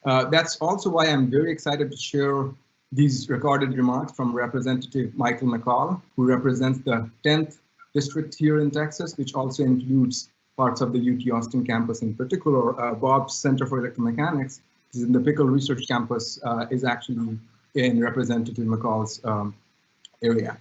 That's also why I'm very excited to share these recorded remarks from Representative Michael McCall, who represents the 10th district here in Texas, which also includes parts of the UT Austin campus in particular. Bob's Center for Electromechanics, which is in the Pickle Research Campus, is actually in Representative McCall's area.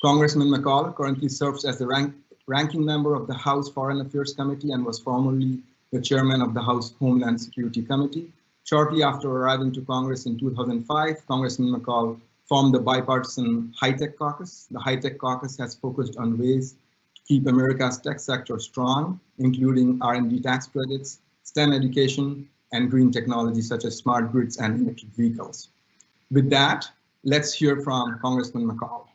Congressman McCall currently serves as the ranking member of the House Foreign Affairs Committee and was formerly the chairman of the House Homeland Security Committee. Shortly after arriving to Congress in 2005, Congressman McCall formed the bipartisan High-Tech Caucus. The High-Tech Caucus has focused on ways to keep America's tech sector strong, including R&D tax credits, STEM education, and green technology such as smart grids and electric vehicles. With that, let's hear from Congressman McCall.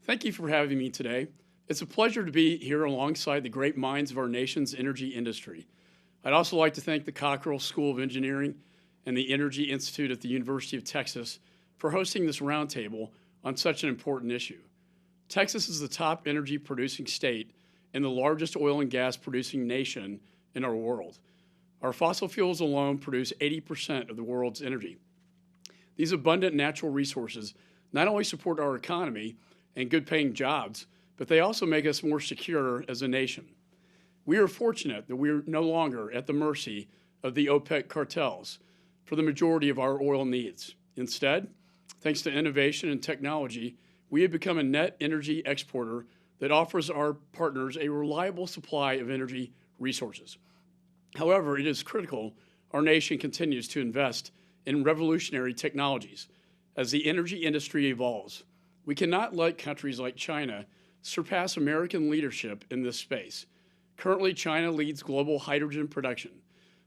Thank you for having me today. It's a pleasure to be here alongside the great minds of our nation's energy industry. I'd also like to thank the Cockrell School of Engineering and the Energy Institute at the University of Texas for hosting this roundtable on such an important issue. Texas is the top energy producing state and the largest oil and gas producing nation in our world. Our fossil fuels alone produce 80% of the world's energy. These abundant natural resources not only support our economy and good-paying jobs, but they also make us more secure as a nation. We are fortunate that we are no longer at the mercy of the OPEC cartels for the majority of our oil needs. Instead, thanks to innovation and technology, we have become a net energy exporter that offers our partners a reliable supply of energy resources. However, it is critical our nation continues to invest in revolutionary technologies as the energy industry evolves. We cannot let countries like China surpass American leadership in this space. Currently, China leads global hydrogen production.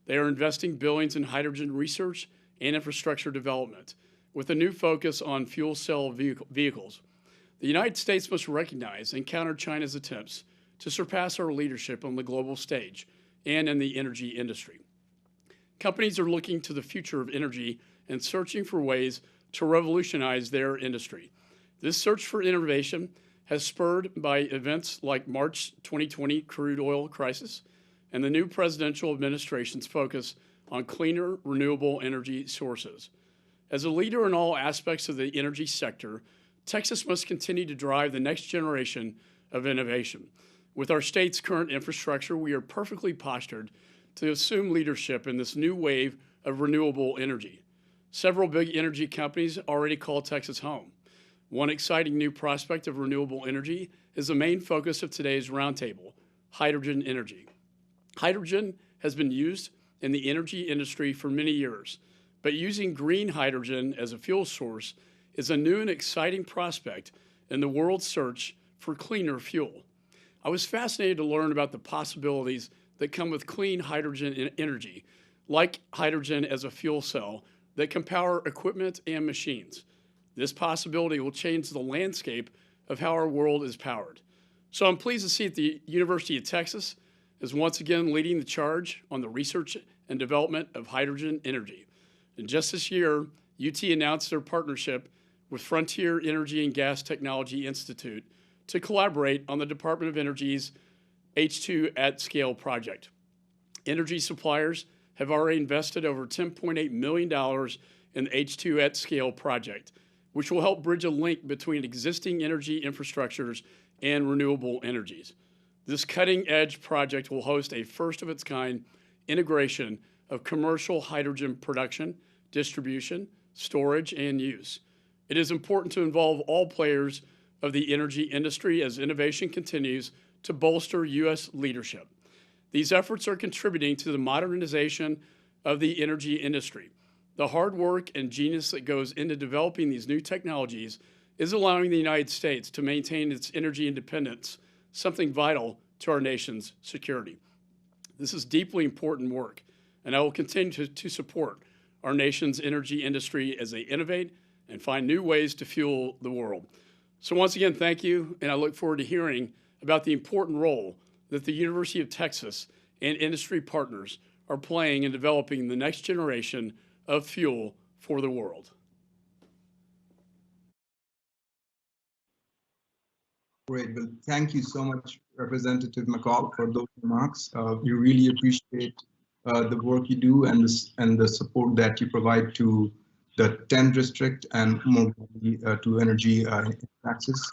They are investing billions in hydrogen research and infrastructure development, with a new focus on fuel cell vehicles. The United States must recognize and counter China's attempts to surpass our leadership on the global stage and in the energy industry. Companies are looking to the future of energy and searching for ways to revolutionize their industry. This search for innovation has spurred by events like March 2020 crude oil crisis and the new presidential administration's focus on cleaner, renewable energy sources. As a leader in all aspects of the energy sector, Texas must continue to drive the next generation of innovation. With our state's current infrastructure, we are perfectly postured to assume leadership in this new wave of renewable energy. Several big energy companies already call Texas home. One exciting new prospect of renewable energy is the main focus of today's roundtable, hydrogen energy. Hydrogen has been used in the energy industry for many years, but using green hydrogen as a fuel source is a new and exciting prospect in the world's search for cleaner fuel. I was fascinated to learn about the possibilities that come with clean hydrogen energy, like hydrogen as a fuel cell that can power equipment and machines. This possibility will change the landscape of how our world is powered. So I'm pleased to see that the University of Texas is once again leading the charge on the research and development of hydrogen energy. And just this year, UT announced their partnership with Frontier Energy and Gas Technology Institute to collaborate on the Department of Energy's H2 at Scale project. Energy suppliers have already invested over $10.8 million in the H2 at Scale project, which will help bridge a link between existing energy infrastructures and renewable energies. This cutting-edge project will host a first-of-its-kind integration of commercial hydrogen production, distribution, storage, and use. It is important to involve all players of the energy industry as innovation continues to bolster U.S. leadership. These efforts are contributing to the modernization of the energy industry. The hard work and genius that goes into developing these new technologies is allowing the United States to maintain its energy independence, something vital to our nation's security. This is deeply important work, and I will continue to support our nation's energy industry as they innovate and find new ways to fuel the world. So once again, thank you, and I look forward to hearing about the important role that the University of Texas and industry partners are playing in developing the next generation of fuel for the world. Great. Well, thank you so much, Representative McCall, for those remarks. We really appreciate the work you do and the support that you provide to the 10th district and more to energy in Texas.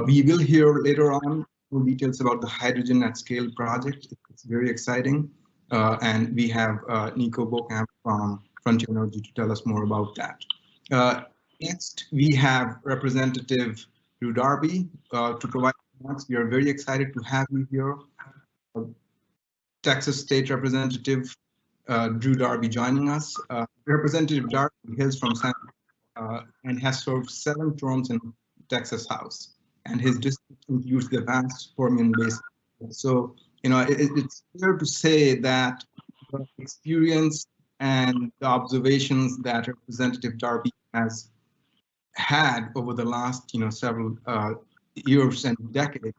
We will hear later on more details about the hydrogen at scale project. It's very exciting. And we have Nico Bokamp from Frontier Energy to tell us more about that. Next, we have Representative Drew Darby to provide remarks. We are very excited to have you here. Texas State Representative Drew Darby joining us. Representative Darby hails from San and has served 7 terms in Texas House, and his district includes the vast Permian Basin. So, it's fair to say that the experience and the observations that Representative Darby has had over the last, several years and decades,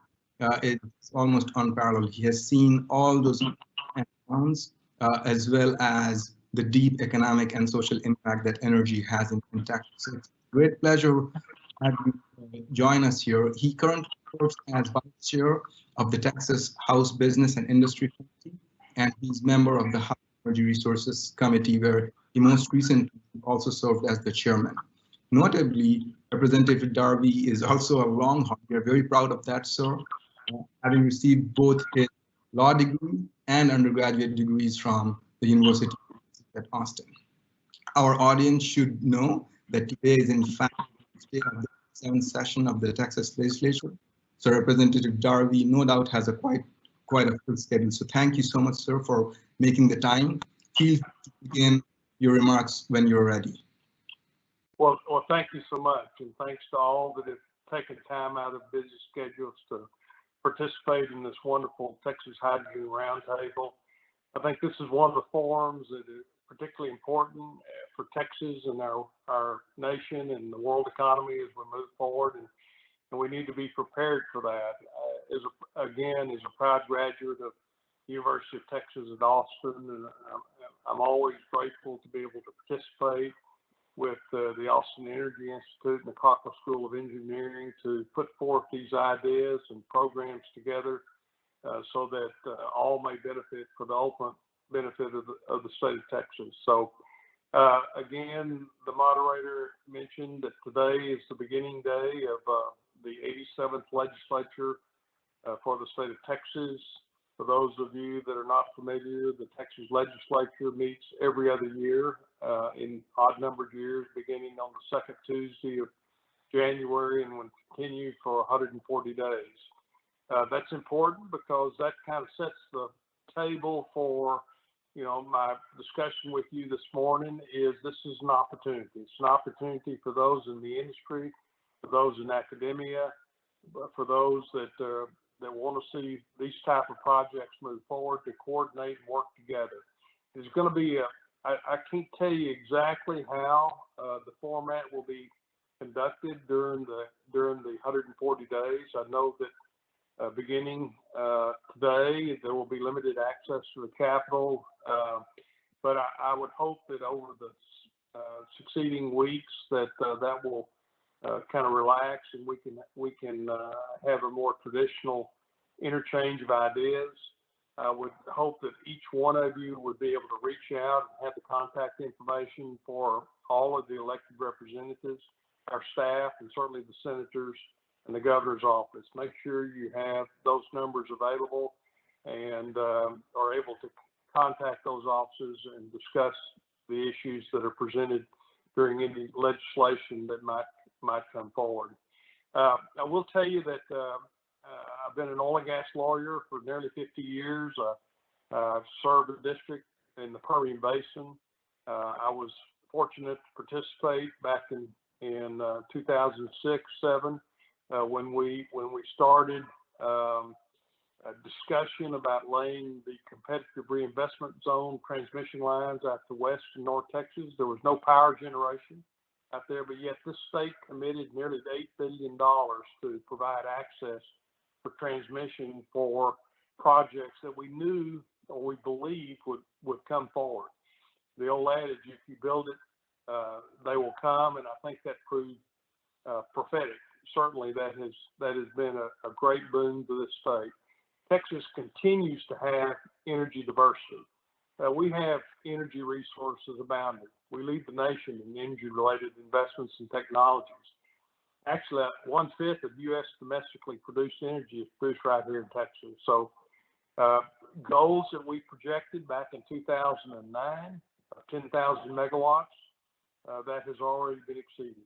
it's almost unparalleled. He has seen all those downs, as well as the deep economic and social impact that energy has in Texas. So it's a great pleasure to have you join us here. He currently serves as vice chair of the Texas House Business and Industry Committee, and he's member of the House Energy Resources Committee, where he most recently also served as the chairman. Notably, Representative Darby is also a Longhorn. We are very proud of that, sir, having received both his law degree and undergraduate degrees from the University at Austin. Our audience should know that today is in fact the 7th session of the Texas Legislature. So Representative Darby no doubt has a quite a full schedule. So thank you so much, sir, for making the time. Feel free to begin your remarks when you're ready. Well, thank you so much, and thanks to all that have taken time out of busy schedules to participate in this wonderful Texas Hydrogen Roundtable. I think this is one of the forums that is particularly important for Texas and our nation and the world economy as we move forward, and we need to be prepared for that. As a proud graduate of the University of Texas at Austin, and I'm always grateful to be able to participate with the Austin Energy Institute and the Cockrell School of Engineering to put forth these ideas and programs together so that all may benefit for the ultimate benefit of the state of Texas. So again, the moderator mentioned that today is the beginning day of the 87th legislature for the state of Texas. For those of you that are not familiar, the Texas legislature meets every other year in odd-numbered years, beginning on the 2nd Tuesday of January and will continue for 140 days. That's important because that kind of sets the table for, my discussion with you this morning is this is an opportunity. It's an opportunity for those in the industry, for those in academia, for those that want to see these type of projects move forward, to coordinate and work together. It's going to be I can't tell you exactly how the format will be conducted during the 140 days. I know that beginning today there will be limited access to the Capitol, but I would hope that over the succeeding weeks that will kind of relax and we can have a more traditional interchange of ideas. I would hope that each one of you would be able to reach out and have the contact information for all of the elected representatives, our staff, and certainly the senators and the governor's office. Make sure you have those numbers available and are able to contact those offices and discuss the issues that are presented during any legislation that might come forward. I will tell you that I've been an oil and gas lawyer for nearly 50 years. I've served a district in the Permian Basin. I was fortunate to participate back in 2006-07 when we started a discussion about laying the competitive reinvestment zone transmission lines out to West and North Texas. There was no power generation out there, but yet this state committed nearly $8 billion to provide access for transmission for projects that we knew or we believed would come forward. The old adage, if you build it, they will come, and I think that proved prophetic. Certainly that has been a great boon to this state. Texas continues to have energy diversity. we have energy resources abounding. We lead the nation in energy-related investments and technologies. Actually, 1/5 of U.S. domestically produced energy is produced right here in Texas. So goals that we projected back in 2009, 10,000 megawatts, that has already been exceeded.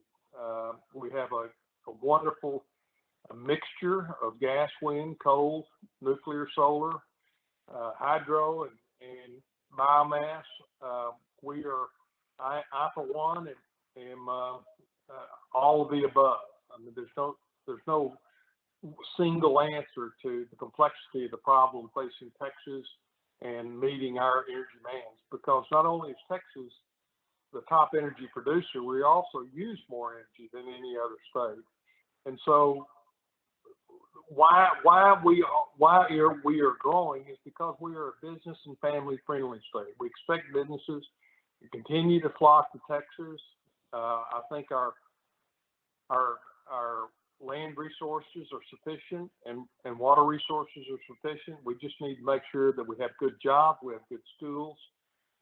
We have a wonderful mixture of gas, wind, coal, nuclear, solar, hydro, and biomass. I for one am all of the above. I mean, there's no single answer to the complexity of the problem facing Texas and meeting our energy demands, because not only is Texas the top energy producer, we also use more energy than any other state. And so why we are growing is because we are a business and family friendly state. We expect businesses to continue to flock to Texas. I think our land resources are sufficient and water resources are sufficient. We just need to make sure that we have good jobs, we have good schools,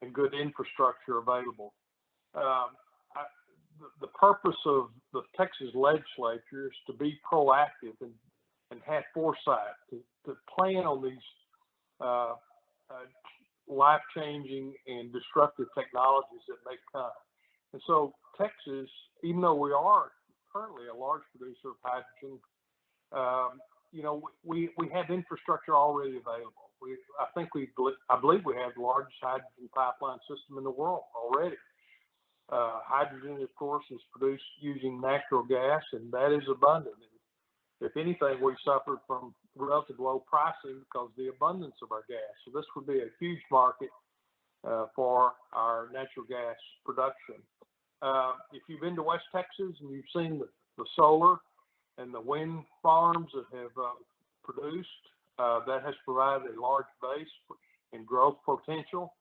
and good infrastructure available. The purpose of the Texas legislature is to be proactive and have foresight, to plan on these life-changing and disruptive technologies that may come. And so Texas, even though we are currently a large producer of hydrogen, we have infrastructure already available. I believe we have the largest hydrogen pipeline system in the world already. Hydrogen, of course, is produced using natural gas, and that is abundant. And if anything, we suffered from relatively low pricing because of the abundance of our gas. So this would be a huge market for our natural gas production. If you've been to West Texas and you've seen the solar and the wind farms that have produced, that has provided a large base and growth potential.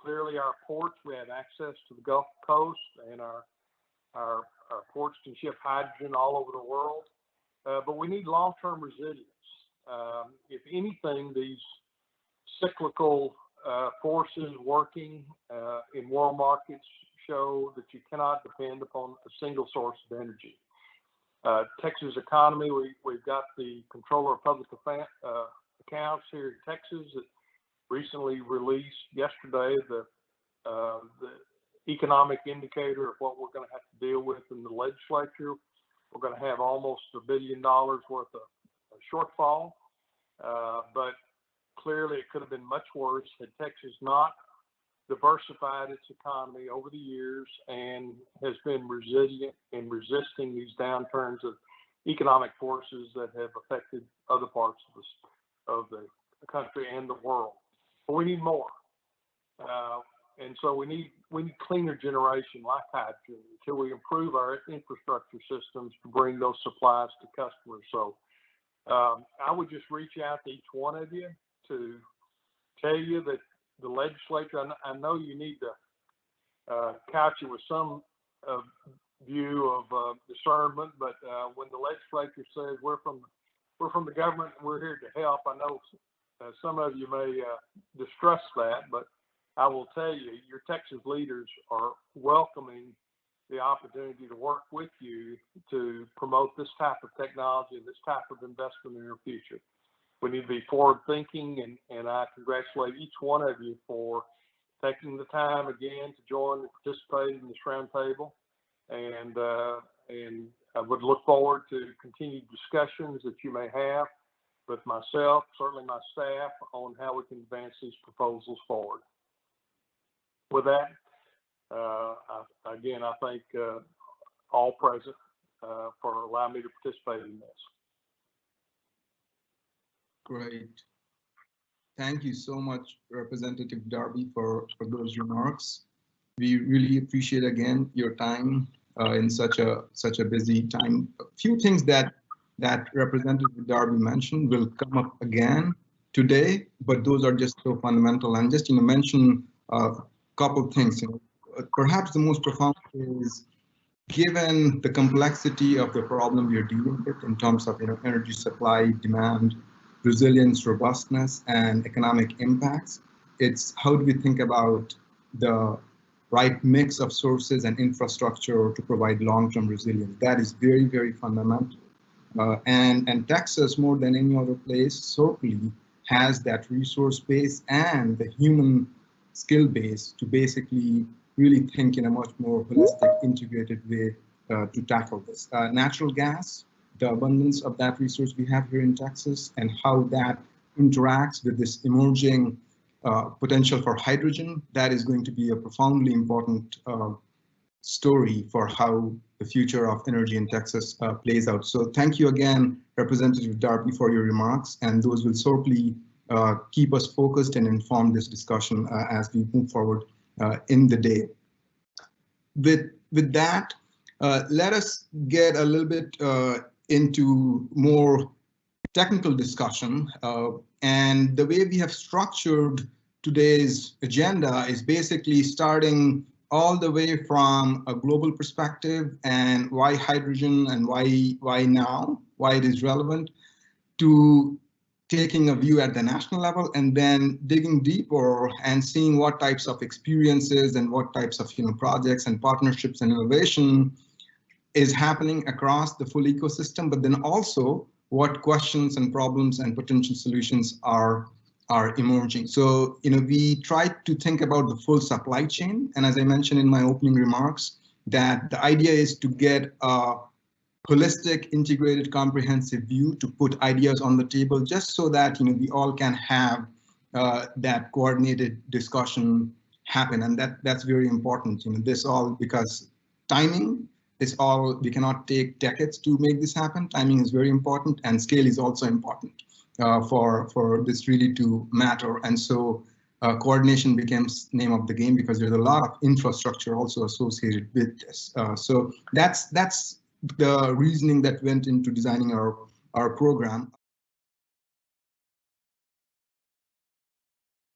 Clearly, our ports, we have access to the Gulf Coast, and our ports can ship hydrogen all over the world. But we need long-term resilience. If anything, these cyclical forces working in world markets show that you cannot depend upon a single source of energy. Texas economy, we've got the Comptroller of Public Accounts here in Texas that recently released yesterday the economic indicator of what we're going to have to deal with in the legislature. We're going to have almost $1 billion worth of shortfall, but clearly it could have been much worse had Texas not diversified its economy over the years and has been resilient in resisting these downturns of economic forces that have affected other parts of the country and the world. But we need more. And so we need cleaner generation like hydrogen until we improve our infrastructure systems to bring those supplies to customers. So I would just reach out to each one of you to tell you that the legislature, I know you need to couch it with some view of discernment, but when the legislature says we're from the government and we're here to help, I know some of you may distrust that, but I will tell you, your Texas leaders are welcoming the opportunity to work with you to promote this type of technology and this type of investment in our future. We need to be forward thinking, and I congratulate each one of you for taking the time again to join and participate in this roundtable. And I would look forward to continued discussions that you may have with myself, certainly my staff, on how we can advance these proposals forward. With that, I thank all present for allowing me to participate in this. Great. Thank you so much, Representative Darby, for those remarks. We really appreciate again your time in such a busy time. A few things that Representative Darby mentioned will come up again today, but those are just so fundamental. And just mention a couple of things. Perhaps the most profound is, given the complexity of the problem you're dealing with in terms of energy supply, demand, resilience, robustness, and economic impacts, it's how do we think about the right mix of sources and infrastructure to provide long-term resilience. That is very, very fundamental. And Texas, more than any other place, certainly has that resource base and the human skill base to basically really think in a much more holistic, integrated way to tackle this. Natural gas, the abundance of that resource we have here in Texas, and how that interacts with this emerging potential for hydrogen, that is going to be a profoundly important story for how the future of energy in Texas plays out. So thank you again, Representative Darby, for your remarks, and those will certainly keep us focused and inform this discussion as we move forward in the day. With that, let us get a little bit into more technical discussion. And the way we have structured today's agenda is basically starting all the way from a global perspective and why hydrogen and why now, why it is relevant, to taking a view at the national level and then digging deeper and seeing what types of experiences and what types of projects and partnerships and innovation is happening across the full ecosystem, but then also what questions and problems and potential solutions are emerging. So, we try to think about the full supply chain. And as I mentioned in my opening remarks, that the idea is to get a holistic, integrated, comprehensive view to put ideas on the table, just so that, we all can have that coordinated discussion happen. And that's very important. This all because timing is all, we cannot take decades to make this happen. Timing is very important, and scale is also important for this really to matter. And so coordination becomes name of the game, because there's a lot of infrastructure also associated with this. So that's the reasoning that went into designing our program.